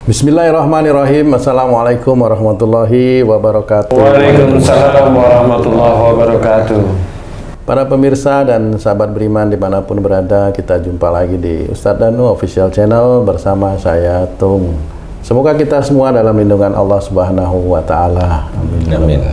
Bismillahirrahmanirrahim. Assalamualaikum warahmatullahi wabarakatuh. Waalaikumsalam warahmatullahi wabarakatuh. Para pemirsa dan sahabat beriman dimanapun berada, kita jumpa lagi di Ustadz Danu Official Channel bersama saya Tung. Semoga kita semua dalam lindungan Allah Subhanahu wa Ta'ala. Amin. Amin.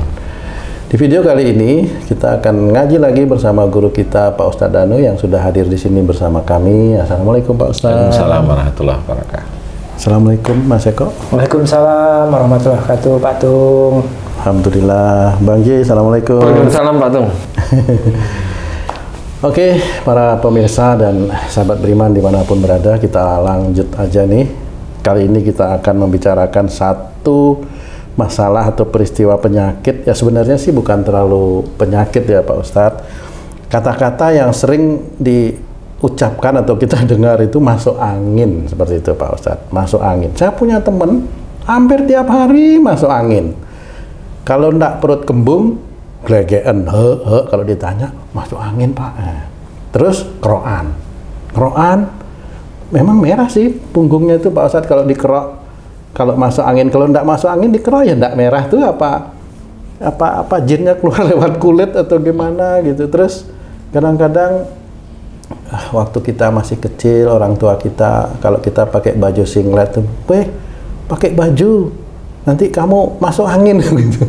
Di video kali ini kita akan ngaji lagi bersama guru kita Pak Ustadz Danu yang sudah hadir di sini bersama kami. Assalamualaikum Pak Ustadz. Waalaikumsalam warahmatullahi wabarakatuh. Assalamualaikum Mas Eko. Waalaikumsalam warahmatullahi wabarakatuh, Pak Tung. Alhamdulillah. Bang Ji, Assalamualaikum. Waalaikumsalam Pak Tung. Oke, para pemirsa dan sahabat beriman dimanapun berada, kita lanjut aja nih. Kali ini kita akan membicarakan satu masalah atau peristiwa penyakit. Ya sebenarnya sih bukan terlalu penyakit ya Pak Ustadz. Kata-kata yang sering diucapkan atau kita dengar itu masuk angin, seperti itu Pak Ustadz. Masuk angin. Saya punya teman hampir tiap hari masuk angin. Kalau ndak perut kembung, glegeen, kalau ditanya masuk angin Pak. Terus keroan memang merah sih punggungnya itu Pak Ustadz kalau dikerok, kalau masuk angin. Kalau ndak masuk angin dikerok ya ndak merah tuh apa jinnya keluar lewat kulit atau gimana gitu. Terus kadang-kadang waktu kita masih kecil, orang tua kita kalau kita pakai baju singlet tuh, pakai baju nanti kamu masuk angin gitu.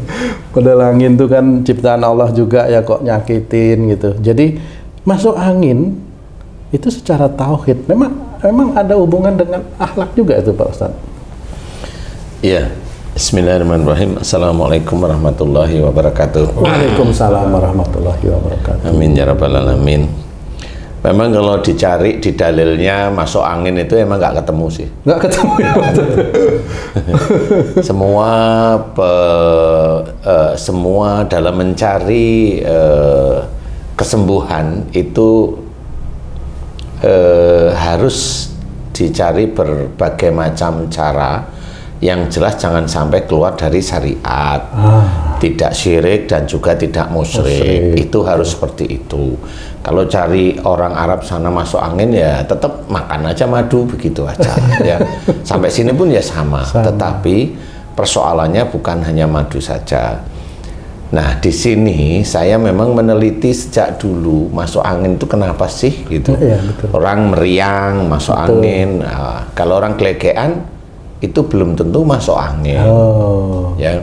Padahal angin tuh kan ciptaan Allah juga ya, kok nyakitin gitu. Jadi masuk angin itu secara tauhid memang ada hubungan dengan akhlak juga itu Pak Ustadz. Iya. Bismillahirrahmanirrahim. Assalamualaikum warahmatullahi wabarakatuh. Waalaikumsalam warahmatullahi wabarakatuh. Amin ya rabbal alamin. Memang kalau dicari di dalilnya masuk angin itu emang nggak ketemu sih. Nggak ketemu ya. Semua dalam mencari kesembuhan itu harus dicari berbagai macam cara. Yang jelas jangan sampai keluar dari syariat, tidak syirik dan juga tidak musyrik. Itu harus seperti itu. Kalau cari orang Arab sana masuk angin ya tetap makan aja madu begitu aja ya. Sampai sini pun ya sama. Tetapi persoalannya bukan hanya madu saja. Nah di sini saya memang meneliti sejak dulu masuk angin itu kenapa sih gitu. Ya, betul. Orang meriang masuk angin. Nah, kalau orang gelegean itu belum tentu masuk angin, ya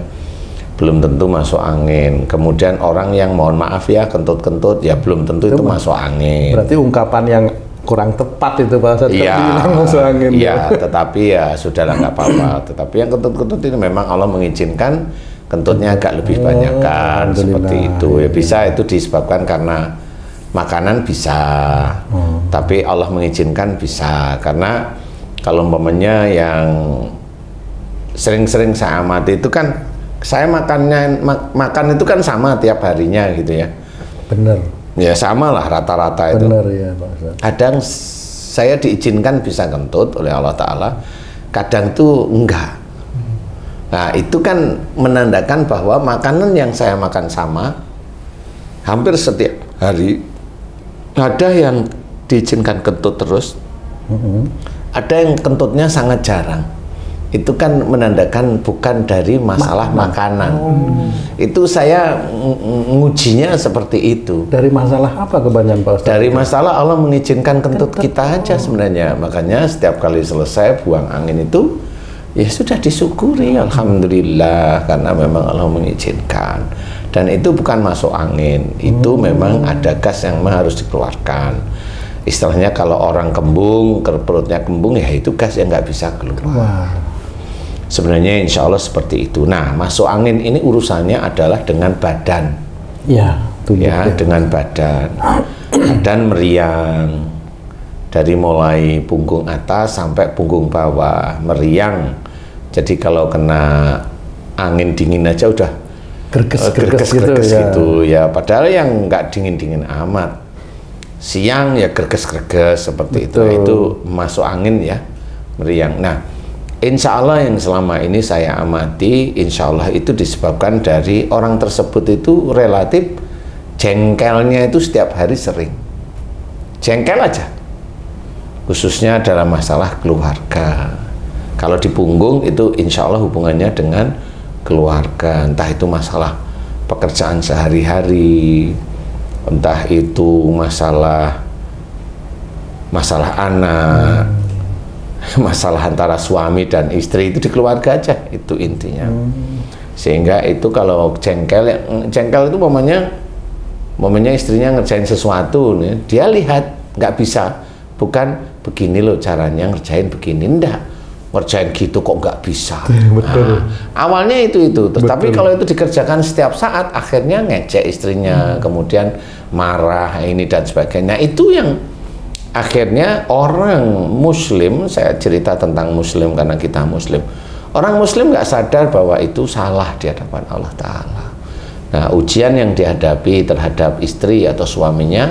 belum tentu masuk angin. Kemudian orang yang mohon maaf ya kentut-kentut ya belum tentu itu masuk angin. Berarti ungkapan yang kurang tepat itu Pak Ustadz. Iya, masuk angin. Iya, tetapi ya sudahlah nggak apa-apa. Tetapi yang kentut-kentut ini memang Allah mengizinkan kentutnya agak lebih banyak kan, seperti itu. Ya bisa itu disebabkan karena makanan bisa, tapi Allah mengizinkan bisa karena kalau umpamanya yang sering-sering saya amati itu kan saya makan itu kan sama tiap harinya gitu ya. Bener. Ya sama lah rata-rata itu. Bener ya Pak Ustadz. Kadang saya diizinkan bisa kentut oleh Allah Ta'ala, kadang tuh enggak. Nah itu kan menandakan bahwa makanan yang saya makan sama hampir setiap hari. Ada yang diizinkan kentut terus, ada yang kentutnya sangat jarang. Itu kan menandakan bukan dari masalah makanan. Itu saya ngujinya seperti itu. Dari masalah apa kebanyakan Pak Ustadz? Dari masalah Allah mengizinkan kentut kita aja sebenarnya. Makanya setiap kali selesai buang angin itu ya sudah disyukuri alhamdulillah karena memang Allah mengizinkan. Dan itu bukan masuk angin. Itu memang ada gas yang memang harus dikeluarkan. Istilahnya kalau orang kembung, perutnya kembung ya itu gas yang nggak bisa keluar. Sebenarnya insya Allah seperti itu. Nah masuk angin ini urusannya adalah dengan badan. Ya, dengan badan. Badan meriang dari mulai punggung atas sampai punggung bawah meriang. Jadi kalau kena angin dingin aja udah gerges gitu ya. Padahal yang nggak dingin-dingin amat. Siang ya gerges-gerges seperti itu. Itu masuk angin ya, meriang. Nah insya Allah yang selama ini saya amati, insya Allah itu disebabkan dari orang tersebut itu relatif jengkelnya itu setiap hari sering. Jengkel aja. Khususnya dalam masalah keluarga. Kalau di punggung itu insya Allah hubungannya dengan keluarga, entah itu masalah pekerjaan sehari-hari, entah itu masalah anak, masalah antara suami dan istri, itu di keluarga aja, itu intinya. Sehingga itu kalau jengkel itu momennya istrinya ngerjain sesuatu nih, dia lihat nggak bisa, bukan begini loh caranya ngerjain begini, enggak, ngerjain gitu kok nggak bisa. Betul. Awalnya itu terus, tapi kalau itu dikerjakan setiap saat, akhirnya ngejek istrinya, kemudian marah ini dan sebagainya. Itu yang akhirnya orang Muslim, saya cerita tentang Muslim karena kita Muslim, orang Muslim nggak sadar bahwa itu salah di hadapan Allah Ta'ala. Nah, ujian yang dihadapi terhadap istri atau suaminya,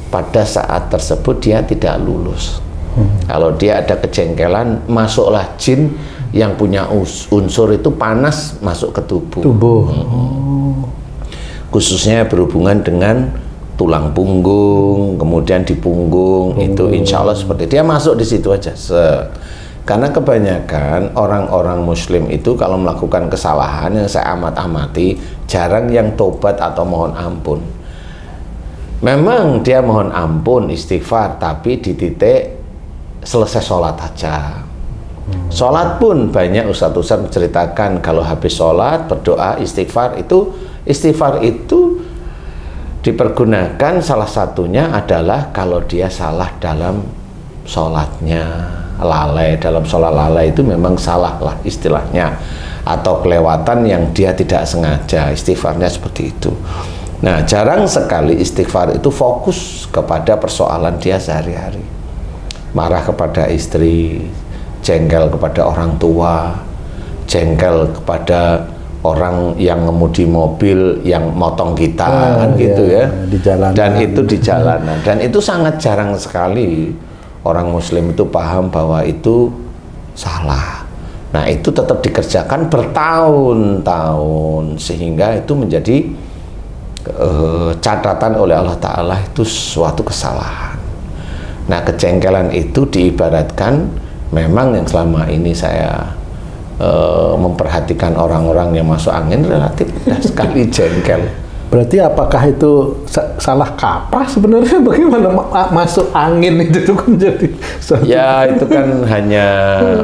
pada saat tersebut dia tidak lulus. Kalau dia ada kejengkelan, masuklah jin yang punya unsur itu panas masuk ke tubuh. Khususnya berhubungan dengan tulang punggung, kemudian di punggung, itu insya Allah seperti dia masuk di situ aja. Karena kebanyakan orang-orang Muslim itu kalau melakukan kesalahan yang saya amati, jarang yang tobat atau mohon ampun. Memang dia mohon ampun, istighfar, tapi di titik selesai sholat aja. Sholat pun banyak ustadz menceritakan kalau habis sholat berdoa istighfar itu dipergunakan, salah satunya adalah kalau dia salah dalam sholatnya, lalai dalam sholat, lalai itu memang salah lah istilahnya, atau kelewatan yang dia tidak sengaja, istighfarnya seperti itu. Nah, jarang sekali istighfar itu fokus kepada persoalan dia sehari-hari, marah kepada istri, jengkel kepada orang tua, jengkel kepada orang yang ngemudi mobil yang motong kita, kan gitu ya, di jalanan. Dan itu di jalanan, dan itu sangat jarang sekali orang Muslim itu paham bahwa itu salah. Nah, itu tetap dikerjakan bertahun-tahun sehingga itu menjadi catatan oleh Allah Ta'ala, itu suatu kesalahan. Nah, kejengkelan itu diibaratkan, memang yang selama ini saya memperhatikan orang-orang yang masuk angin relatif mudah sekali jengkel. Berarti apakah itu salah kaprah sebenarnya? Bagaimana masuk angin itu kan jadi ya itu kan hanya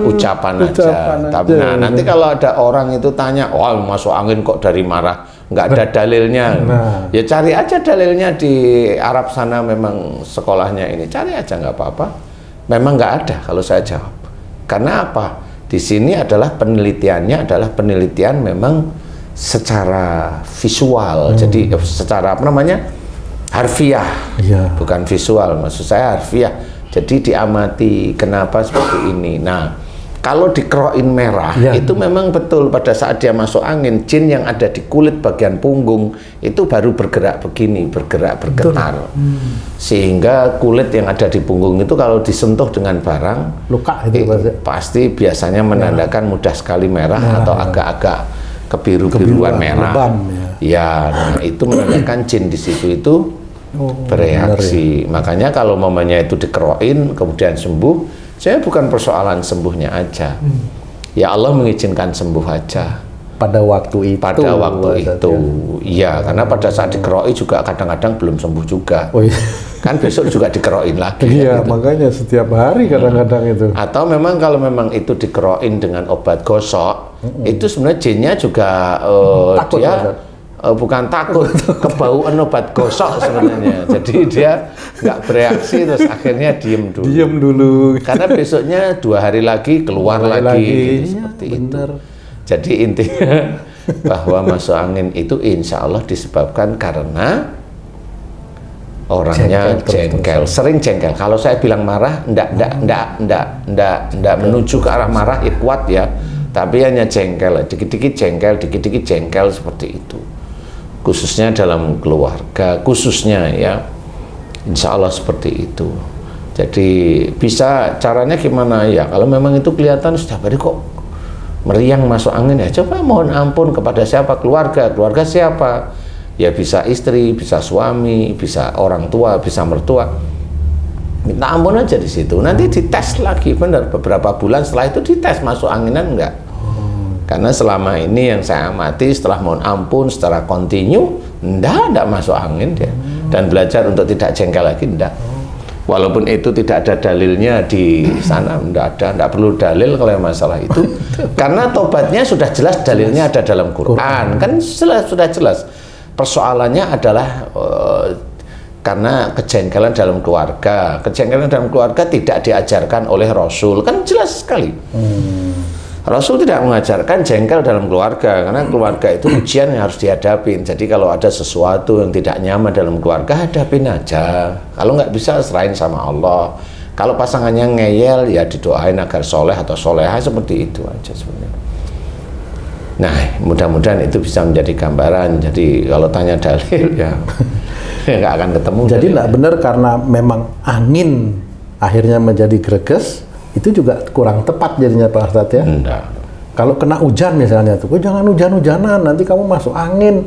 ucapan aja. Tapi nah, nanti kalau ada orang itu tanya, oh masuk angin kok dari marah, nggak ada dalilnya. Ya cari aja dalilnya di Arab sana, memang sekolahnya ini, cari aja nggak apa-apa. Memang nggak ada kalau saya jawab. Karena apa? Di sini adalah penelitiannya adalah penelitian memang secara visual, jadi secara apa namanya, harfiah, bukan visual, maksud saya harfiah. Jadi diamati kenapa seperti ini. Nah, kalau dikerokin merah, itu memang betul pada saat dia masuk angin, jin yang ada di kulit bagian punggung itu baru bergerak begini, bergetar, sehingga kulit yang ada di punggung itu kalau disentuh dengan barang luka itu pasti biasanya menandakan mudah sekali merah atau agak-agak kebiru-biruan merah. Lebam, nah itu menandakan jin di situ itu bereaksi. Makanya kalau mamanya itu dikerokin kemudian sembuh, saya bukan persoalan sembuhnya aja. Ya Allah mengizinkan sembuh aja. Pada waktu itu. Pada waktu itu, iya. Karena pada saat dikerokin juga kadang-kadang belum sembuh juga. Kan besok juga dikerokin lagi. Iya, gitu. Makanya setiap hari kadang-kadang itu. Atau memang kalau memang itu dikerokin dengan obat gosok, itu sebenarnya jinnya juga takut, dia bukan takut, kebauan obat gosok sebenarnya. Jadi dia nggak bereaksi, terus akhirnya diem dulu. Karena besoknya 2 hari lagi keluar lagi gitu, seperti itu. Jadi intinya bahwa masuk angin itu insya Allah disebabkan karena orangnya jengkel, sering jengkel. Kalau saya bilang marah, enggak menuju ke arah marah, ya kuat ya. Tapi hanya jengkel, dikit-dikit jengkel seperti itu. Khususnya dalam keluarga, khususnya ya, insya Allah seperti itu. Jadi bisa caranya gimana ya? Kalau memang itu kelihatan setiap hari kok meriang masuk angin, ya coba mohon ampun kepada siapa? Keluarga siapa? Ya bisa istri, bisa suami, bisa orang tua, bisa mertua. minta ampun aja di situ. Nanti dites lagi, benar, beberapa bulan setelah itu dites masuk anginan enggak. Karena selama ini yang saya amati, setelah mohon ampun secara kontinu, enggak masuk angin dia. Dan belajar untuk tidak jengkel lagi, enggak. Walaupun itu tidak ada dalilnya di sana, enggak perlu dalil kalau masalah itu. Karena tobatnya sudah jelas, dalilnya ada dalam Quran. Kan sudah jelas. Persoalannya adalah karena kejengkelan dalam keluarga. Kejengkelan dalam keluarga tidak diajarkan oleh Rasul. Kan jelas sekali. Rasul tidak mengajarkan jengkel dalam keluarga, karena keluarga itu ujian yang harus dihadapin. Jadi kalau ada sesuatu yang tidak nyaman dalam keluarga, hadapin aja. Kalau nggak bisa, serahin sama Allah. Kalau pasangannya ngeyel, ya didoain agar soleh atau soleha, seperti itu aja sebenarnya. Nah, mudah-mudahan itu bisa menjadi gambaran. Jadi kalau tanya dalil, ya nggak akan ketemu. Jadi nggak benar karena memang angin akhirnya menjadi greges, itu juga kurang tepat jadinya Pak Ustadz ya? Enggak. Kalau kena hujan misalnya tuh, jangan hujan-hujanan, nanti kamu masuk angin.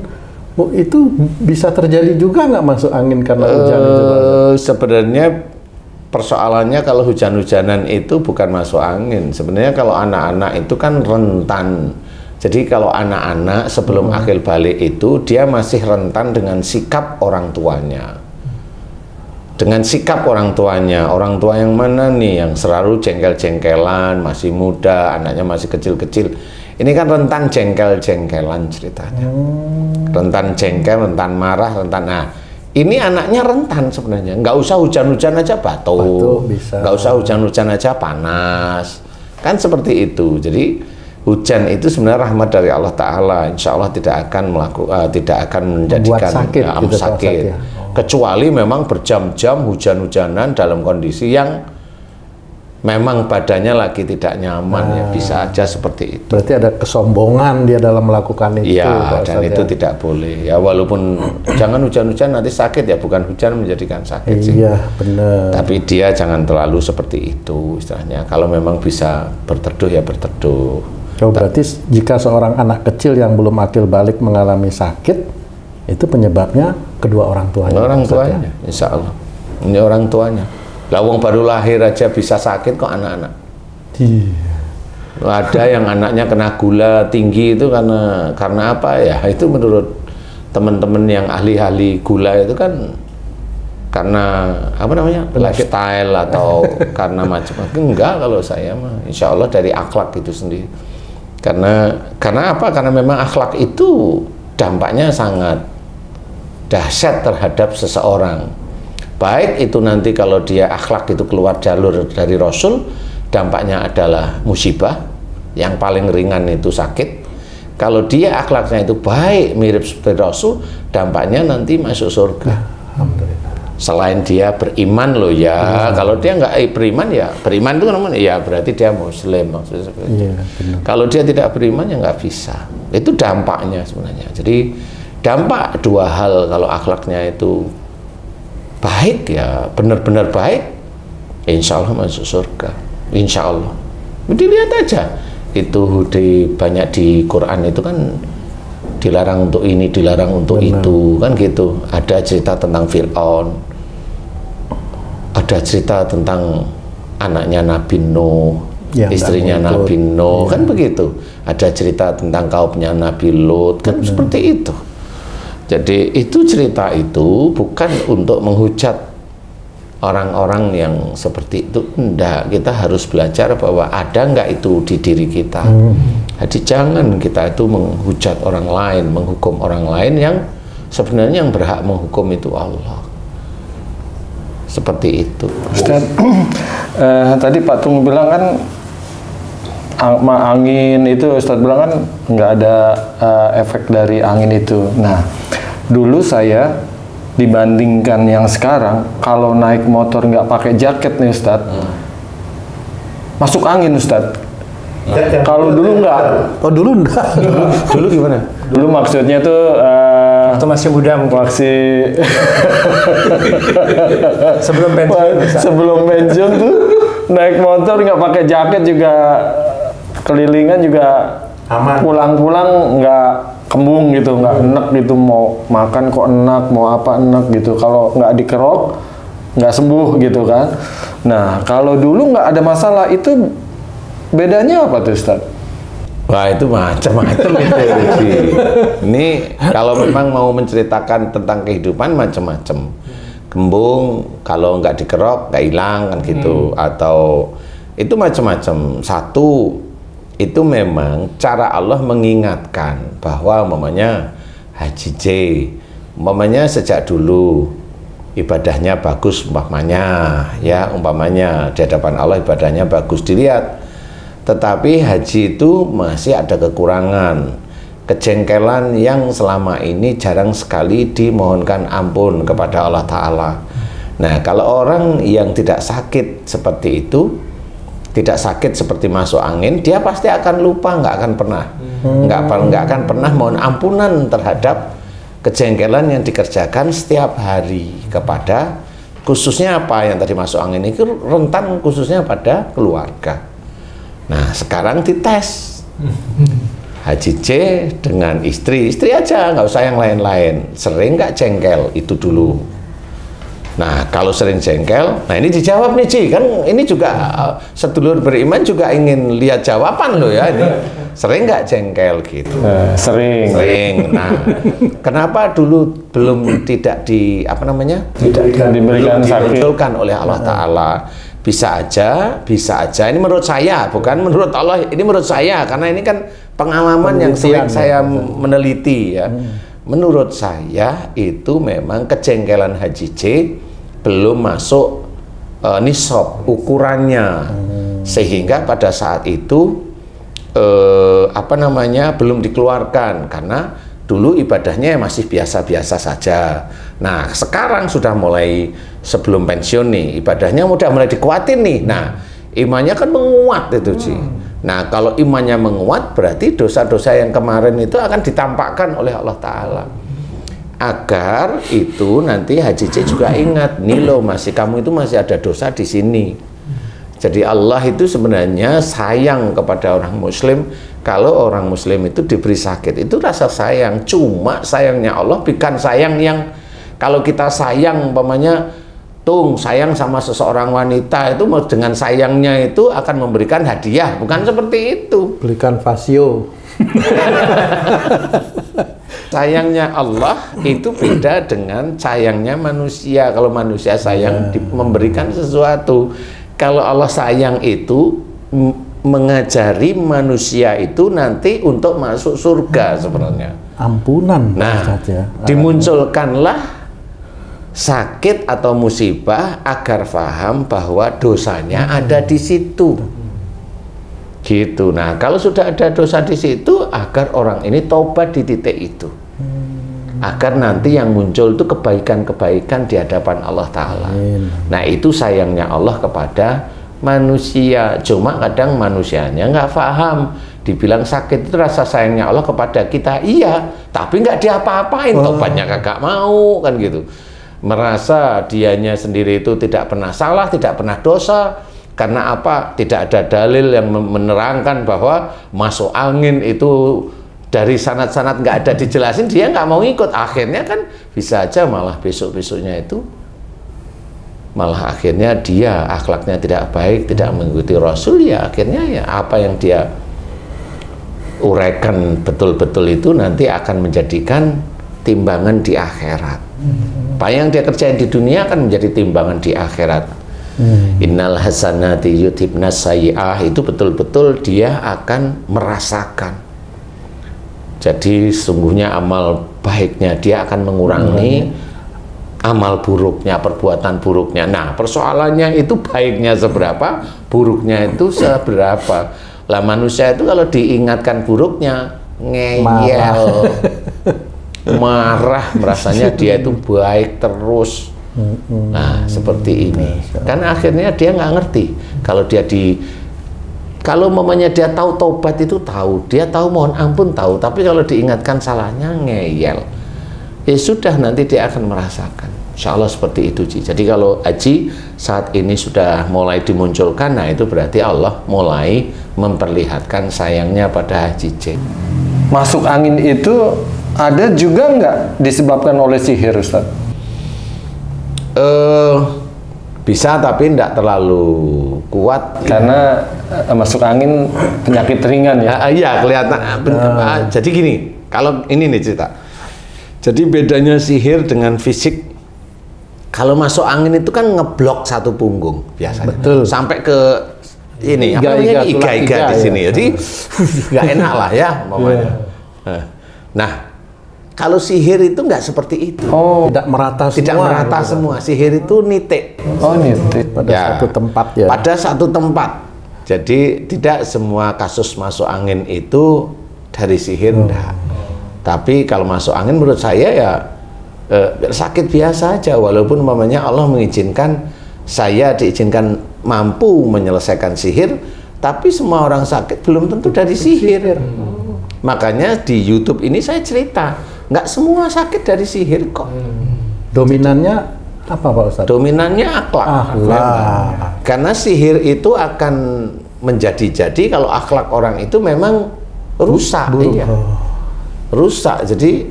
Itu bisa terjadi juga nggak masuk angin karena hujan itu Pak Ustadz? Sebenarnya persoalannya kalau hujan-hujanan itu bukan masuk angin. Sebenarnya kalau anak-anak itu kan rentan. Jadi kalau anak-anak sebelum akil balik itu, dia masih rentan dengan sikap orang tuanya. Dengan sikap orang tuanya, orang tua yang mana nih yang selalu jengkel-jengkelan, masih muda, anaknya masih kecil-kecil. Ini kan rentan jengkel-jengkelan ceritanya. Rentan jengkel, rentan marah, rentan. Nah, ini anaknya rentan sebenarnya. Nggak usah hujan-hujan aja batuk, nggak usah hujan-hujan aja panas. Kan seperti itu. Jadi hujan itu sebenarnya rahmat dari Allah Ta'ala. Insya Allah tidak akan menjadikan sakit, gitu, sakit. Ya. Kecuali memang berjam-jam hujan-hujanan dalam kondisi yang memang badannya lagi tidak nyaman, ya bisa aja seperti itu. Berarti ada kesombongan dia dalam melakukan itu. Ya, dan itu tidak boleh. Ya, walaupun jangan hujan-hujan nanti sakit ya, bukan hujan menjadikan sakit sih. Iya, benar. Tapi dia jangan terlalu seperti itu istilahnya. Kalau memang bisa berteduh ya berteduh. Oh, berarti jika seorang anak kecil yang belum akil balik mengalami sakit, itu penyebabnya kedua orang tuanya. Orang tuanya, insya Allah. Ini orang tuanya. Lah wong baru lahir aja bisa sakit kok anak-anak. Ada yang anaknya kena gula tinggi itu karena apa ya? Itu menurut teman-teman yang ahli-ahli gula itu kan karena apa namanya? Lifestyle atau karena macam-macam. Enggak, kalau saya mah insya Allah dari akhlak itu sendiri. Karena apa? Karena memang akhlak itu dampaknya sangat dahsyat terhadap seseorang. Baik itu nanti kalau dia akhlak itu keluar jalur dari Rasul, dampaknya adalah musibah, yang paling ringan itu sakit. Kalau dia akhlaknya itu baik, mirip seperti Rasul, dampaknya nanti masuk surga. Alhamdulillah. Selain dia beriman loh ya, kalau dia nggak beriman ya, beriman itu namanya ya berarti dia muslim maksudnya. Iya, kalau dia tidak beriman ya nggak bisa. Itu dampaknya sebenarnya. Jadi dampak dua hal, kalau akhlaknya itu baik ya benar-benar baik, insya Allah masuk surga, insya Allah. Dilihat aja itu banyak di Quran itu kan dilarang untuk ini, dilarang untuk itu, kan gitu. Ada cerita tentang Fir'aun, ada cerita tentang anaknya Nabi Nuh, ya, istrinya Nabi Nuh, kan begitu. Ada cerita tentang kaumnya Nabi Lut, kan seperti itu. Jadi itu cerita itu bukan untuk menghujat orang-orang yang seperti itu, enggak. Kita harus belajar bahwa ada enggak itu di diri kita. Jadi jangan kita itu menghujat orang lain, menghukum orang lain yang sebenarnya yang berhak menghukum itu Allah. Seperti itu. Ustaz, tadi Pak Tung bilang kan angin itu, Ustaz bilang kan nggak ada efek dari angin itu. Nah, dulu saya dibandingkan yang sekarang, kalau naik motor nggak pakai jaket nih Ustaz, masuk angin Ustaz. Kalau dulu nggak. Oh dulu enggak. Dulu gimana? Dulu maksudnya tuh waktu masih muda mungkin. Sebelum pensiun. Sebelum pensiun tuh naik motor nggak pakai jaket juga, kelilingan juga aman. Pulang-pulang nggak kembung gitu, nggak enak gitu, mau makan kok enak, mau apa enak gitu. Kalau nggak dikerok nggak sembuh gitu kan. Nah, kalau dulu nggak ada masalah, itu bedanya apa tuh Ustaz? Wah, itu macam-macam itu. Ji. Ini kalau memang mau menceritakan tentang kehidupan macam-macam. Kembung kalau nggak dikerok nggak hilang kan gitu, atau itu macam-macam. Satu, itu memang cara Allah mengingatkan bahwa umpamanya Haji J, umpamanya sejak dulu ibadahnya bagus, umpamanya di hadapan Allah ibadahnya bagus dilihat, tetapi haji itu masih ada kekurangan, kejengkelan yang selama ini jarang sekali dimohonkan ampun kepada Allah Ta'ala. Nah, kalau orang yang tidak sakit seperti itu, tidak sakit seperti masuk angin, dia pasti akan lupa, nggak akan pernah mohon ampunan terhadap kejengkelan yang dikerjakan setiap hari kepada, khususnya apa yang tadi masuk angin itu rentan khususnya pada keluarga. Nah, sekarang dites Haji C dengan istri aja, nggak usah yang lain-lain. Sering nggak jengkel? Itu dulu. Nah, kalau sering jengkel, nah ini dijawab nih Ci, kan ini juga sedulur beriman juga ingin lihat jawaban loh ya ini. Sering nggak jengkel gitu? Sering. Nah, kenapa dulu belum tidak diberikan dimunculkan oleh Allah Ta'ala? Bisa aja. Ini menurut saya, bukan menurut Allah. Ini menurut saya, karena ini kan pengalaman yang sering saya meneliti ya. Menurut saya itu memang kejengkelan Haji C belum masuk nisab ukurannya, sehingga pada saat itu belum dikeluarkan karena dulu ibadahnya masih biasa-biasa saja. Nah, sekarang sudah mulai sebelum pensiun nih, ibadahnya udah mulai dikuatin nih. Nah, imannya kan menguat itu Ci. Nah, kalau imannya menguat berarti dosa-dosa yang kemarin itu akan ditampakkan oleh Allah Ta'ala. Agar itu nanti Haji C juga ingat, nih loh kamu itu masih ada dosa di sini. Jadi Allah itu sebenarnya sayang kepada orang muslim. Kalau orang muslim itu diberi sakit, itu rasa sayang. Cuma sayangnya Allah bukan sayang yang kalau kita sayang umpamanya sayang sama seseorang wanita itu dengan sayangnya itu akan memberikan hadiah, bukan seperti itu. Belikan fasio. Sayangnya Allah itu beda dengan sayangnya manusia. Kalau manusia sayang memberikan sesuatu, kalau Allah sayang itu mengajari manusia itu nanti untuk masuk surga sebenarnya. Ampunan. Nah, dimunculkanlah sakit atau musibah agar paham bahwa dosanya ada di situ. Gitu. Nah, kalau sudah ada dosa di situ, agar orang ini tobat di titik itu. Agar nanti yang muncul itu kebaikan-kebaikan di hadapan Allah Ta'ala. Nah, itu sayangnya Allah kepada manusia. Cuma kadang manusianya nggak paham. Dibilang sakit itu rasa sayangnya Allah kepada kita. Iya, tapi nggak diapa-apain. Tobatnya kagak mau, kan gitu. Merasa dianya sendiri itu tidak pernah salah, tidak pernah dosa. Karena apa? Tidak ada dalil yang menerangkan bahwa masuk angin itu dari sanad-sanad nggak ada dijelasin, dia nggak mau ikut. Akhirnya kan bisa aja malah besok-besoknya itu malah akhirnya dia akhlaknya tidak baik, tidak mengikuti Rasul, ya akhirnya ya apa yang dia uraikan betul-betul itu nanti akan menjadikan timbangan di akhirat. Apa yang dia kerjain di dunia akan menjadi timbangan di akhirat. Innal hasanati yudhibnas sayyi'ah, itu betul-betul dia akan merasakan. Jadi sungguhnya amal baiknya dia akan mengurangi amal buruknya, perbuatan buruknya. Nah, persoalannya itu baiknya seberapa, buruknya itu seberapa. Lah manusia itu kalau diingatkan buruknya ngeyel, marah, merasanya dia itu baik terus. Nah, seperti ini. Kan akhirnya dia nggak ngerti. Kalau mamanya dia tahu tobat itu tahu, dia tahu mohon ampun tahu, tapi kalau diingatkan salahnya ngeyel. Ya sudah, nanti dia akan merasakan. Insya Allah seperti itu, Ci. Jadi kalau Haji saat ini sudah mulai dimunculkan, nah itu berarti Allah mulai memperlihatkan sayangnya pada Haji C. Masuk angin itu ada juga nggak disebabkan oleh sihir, Ustaz? Bisa tapi tidak terlalu kuat. Karena masuk angin penyakit ringan ya. Iya kelihatan. Jadi gini, kalau ini nih cerita. Jadi bedanya sihir dengan fisik. Kalau masuk angin itu kan ngeblok satu punggung biasanya. Betul. Sampai ke ini iga-iga di sini. Jadi nggak enak lah ya umpamanya. Nah, kalau sihir itu nggak seperti itu. Oh, Tidak merata semua. Tidak merata semua. Sihir itu nitik. oh nitik. Pada satu tempat ya. Pada satu tempat. Jadi tidak semua kasus masuk angin itu dari sihir, enggak. Tapi kalau masuk angin menurut saya ya sakit biasa aja. Walaupun umpamanya Allah mengizinkan saya diizinkan mampu menyelesaikan sihir, tapi semua orang sakit belum tentu dari sihir. Makanya di YouTube ini saya cerita. Nggak semua sakit dari sihir kok. Dominannya apa Pak Ustadz? Dominannya akhlak. Karena sihir itu akan menjadi-jadi kalau akhlak orang itu memang rusak. Iya. Rusak. Jadi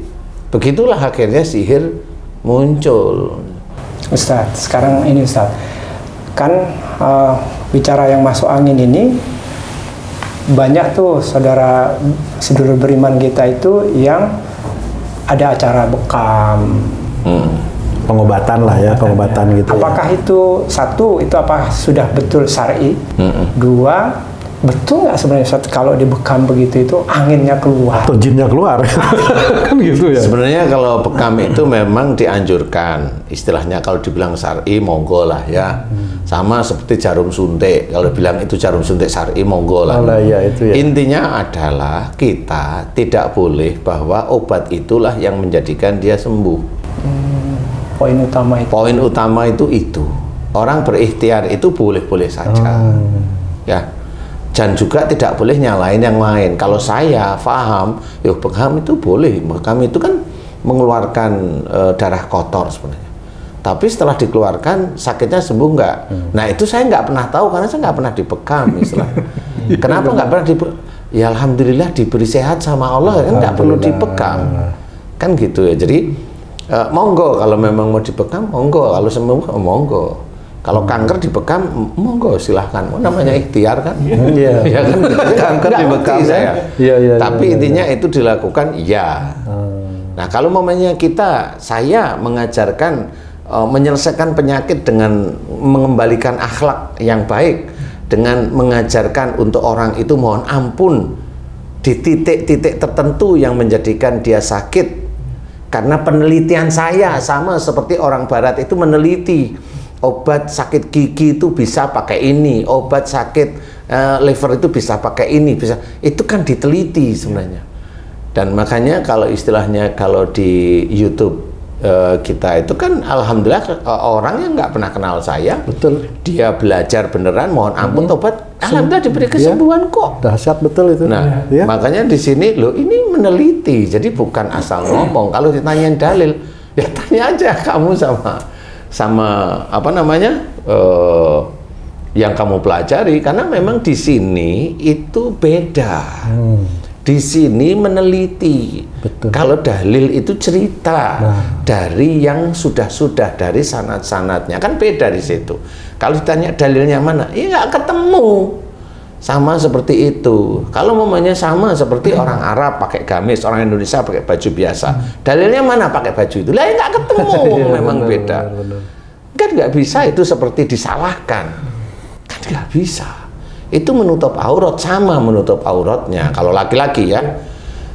begitulah akhirnya sihir muncul. Ustadz, sekarang ini Ustadz, kan bicara yang masuk angin ini banyak tuh saudara sedulur beriman kita itu yang ada acara bekam, Pengobatan lah ya, pengobatan gitu. apakah itu satu, itu apa sudah betul syar'i? Dua, betul nggak sebenarnya Ustadz, kalau dibekam begitu itu anginnya keluar? Atau jinnya keluar. Kan gitu ya. Sebenarnya kalau bekam itu memang dianjurkan. Istilahnya kalau dibilang syar'i monggo lah ya. Sama seperti jarum suntik. Kalau bilang itu jarum suntik syar'i monggo lah. Ya, itu ya. Intinya adalah kita tidak boleh bahwa obat itulah yang menjadikan dia sembuh. Poin utama itu. Poin utama itu. Orang berikhtiar itu boleh-boleh saja. Ya. Dan juga tidak boleh nyalain yang lain. Kalau saya paham, bekam itu boleh. Bekam itu kan mengeluarkan darah kotor sebenarnya. Tapi setelah dikeluarkan sakitnya sembuh nggak? Nah itu saya nggak pernah tahu karena saya nggak pernah dibekam istilahnya. Kenapa nggak pernah dibekam? Ya alhamdulillah diberi sehat sama Allah kan nggak perlu dibekam. Kan gitu ya. Jadi monggo kalau memang mau dibekam monggo, kalau sembuh monggo. Kalau kanker dibekam, monggo silahkan. Namanya ikhtiar kan? Iya. Ya kan? Kanker dibekam saya. Iya. Tapi intinya itu dilakukan, ya. Nah kalau momennya saya mengajarkan menyelesaikan penyakit dengan mengembalikan akhlak yang baik, dengan mengajarkan untuk orang itu mohon ampun di titik-titik tertentu yang menjadikan dia sakit. Karena penelitian saya sama seperti orang barat itu meneliti. Obat sakit gigi itu bisa pakai ini, obat sakit liver itu bisa pakai ini, bisa. Itu kan diteliti sebenarnya. Dan makanya kalau istilahnya kalau di YouTube kita itu kan alhamdulillah orang yang nggak pernah kenal saya, Betul. dia belajar beneran, mohon ampun tobat, alhamdulillah diberi kesembuhan kok. Dahsyat betul itu. Nah, Ya. makanya di sini loh ini meneliti, jadi bukan asal ngomong. Kalau ditanyain dalil, ya tanya aja kamu sama apa namanya yang kamu pelajari, karena memang di sini itu beda. Di sini meneliti. Betul. Kalau dalil itu cerita dari yang sudah dari sanad-sanadnya, kan beda di situ. Kalau ditanya dalilnya mana, ya nggak ketemu. Sama seperti itu. Kalau momennya sama seperti orang Arab pakai gamis, orang Indonesia pakai baju biasa. Dalilnya mana pakai baju itu? Lah nggak ketemu, memang beda. Kan nggak bisa itu seperti disalahkan. Kan nggak bisa. Itu menutup aurat, sama menutup auratnya. Kalau laki-laki ya,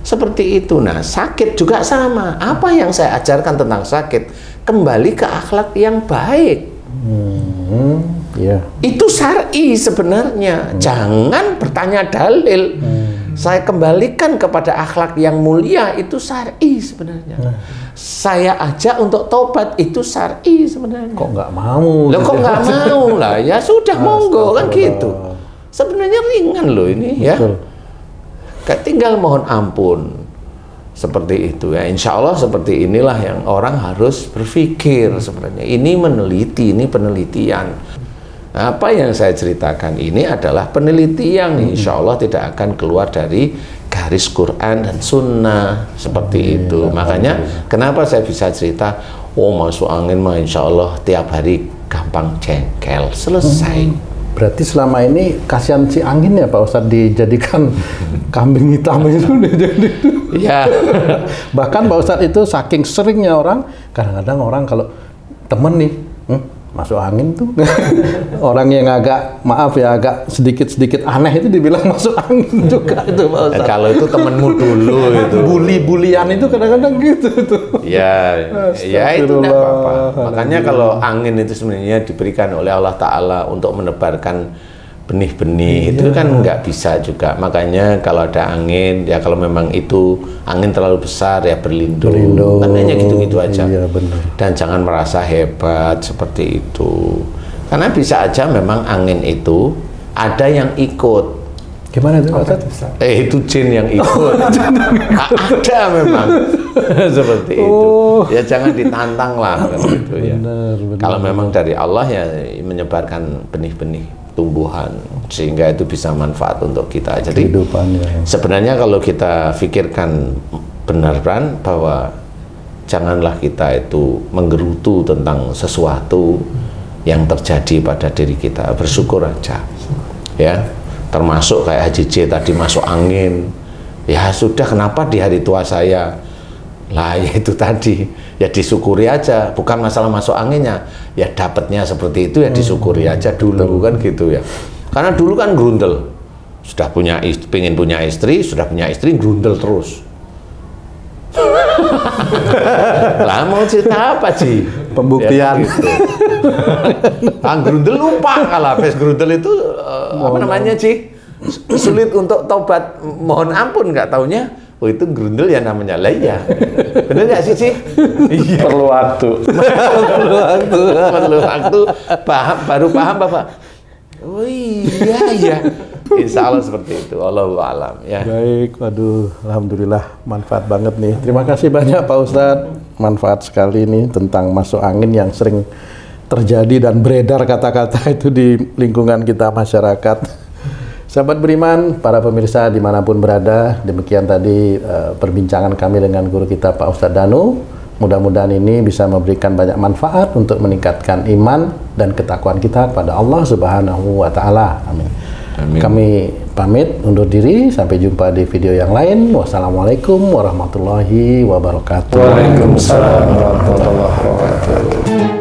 seperti itu. Nah, sakit juga sama. Apa yang saya ajarkan tentang sakit? Kembali ke akhlak yang baik. Ya. Itu syar'i sebenarnya. Jangan bertanya dalil. Saya kembalikan kepada akhlak yang mulia, itu syar'i sebenarnya. Saya ajak untuk tobat, itu syar'i sebenarnya. Kok nggak mau? Loh kok nggak mau lah? Ya sudah monggo kan gitu. Sebenarnya ringan loh ini ya. Tinggal mohon ampun. Seperti itu ya. Insya Allah seperti inilah yang orang harus berpikir sebenarnya. Ini meneliti, ini penelitian. Apa yang saya ceritakan ini adalah penelitian. Insya Allah tidak akan keluar dari garis Quran dan Sunnah seperti itu. Makanya kenapa saya bisa cerita, oh masuk angin mah Insya Allah tiap hari gampang jengkel, selesai. Berarti selama ini kasihan si angin ya Pak Ustadz dijadikan kambing hitam itu jadi. Iya. Bahkan Pak Ustadz itu saking seringnya orang, kadang-kadang orang kalau temen nih masuk angin tuh orang yang agak maaf ya agak sedikit aneh itu dibilang masuk angin juga itu Pak Ustadz. Kalau itu temenmu dulu itu. Bully-bulian itu kadang-kadang gitu tuh. Ya itu tidak apa-apa. Makanya kalau angin itu sebenarnya diberikan oleh Allah Ta'ala untuk menebarkan benih-benih, itu kan nggak bisa juga. Makanya kalau ada angin, ya kalau memang itu angin terlalu besar ya berlindung. Kan hanya gitu-gitu aja. Iya, benar. Dan jangan merasa hebat seperti itu. Karena bisa aja memang angin itu ada yang ikut. Gimana itu Pak Ustadz? Itu jin yang ikut. Ada memang seperti itu. Ya jangan ditantang lah gitu ya. Kalau memang dari Allah ya menyebarkan benih-benih tumbuhan sehingga itu bisa manfaat untuk kita. Jadi sebenarnya kalau kita pikirkan benar-benar bahwa janganlah kita itu menggerutu tentang sesuatu yang terjadi pada diri kita, bersyukur aja ya. Termasuk kayak Haji J tadi masuk angin, ya sudah, kenapa di hari tua saya lah, ya itu tadi ya disyukuri aja, bukan masalah masuk anginnya, ya dapatnya seperti itu ya disyukuri aja dulu kan gitu ya. Karena dulu kan grundel, sudah punya pengen punya istri, sudah punya istri grundel terus. Lah mau cerita apa sih? Pembuktian. Ya, gitu. Grundel lupa kalau habis grundel itu apa namanya sih? Sulit untuk tobat, mohon ampun, nggak taunya. Oh itu grundel ya namanya. Lah iya. Bener nggak sih Cik? Iya. Perlu waktu. Perlu waktu. Baru paham Bapak. Oh iya. Insya Allah seperti itu. Allahu a'lam ya. Baik, waduh, alhamdulillah manfaat banget nih. Terima kasih banyak Pak Ustadz. Manfaat sekali nih tentang masuk angin yang sering terjadi dan beredar kata-kata itu di lingkungan kita masyarakat. Sahabat beriman, para pemirsa dimanapun berada, demikian tadi perbincangan kami dengan guru kita Pak Ustadz Danu. Mudah-mudahan ini bisa memberikan banyak manfaat untuk meningkatkan iman dan ketakwaan kita pada Allah Subhanahu wa Ta'ala. Amin. Amin. Kami pamit undur diri, sampai jumpa di video yang lain. Wassalamualaikum warahmatullahi wabarakatuh. Waalaikumsalam warahmatullahi wabarakatuh.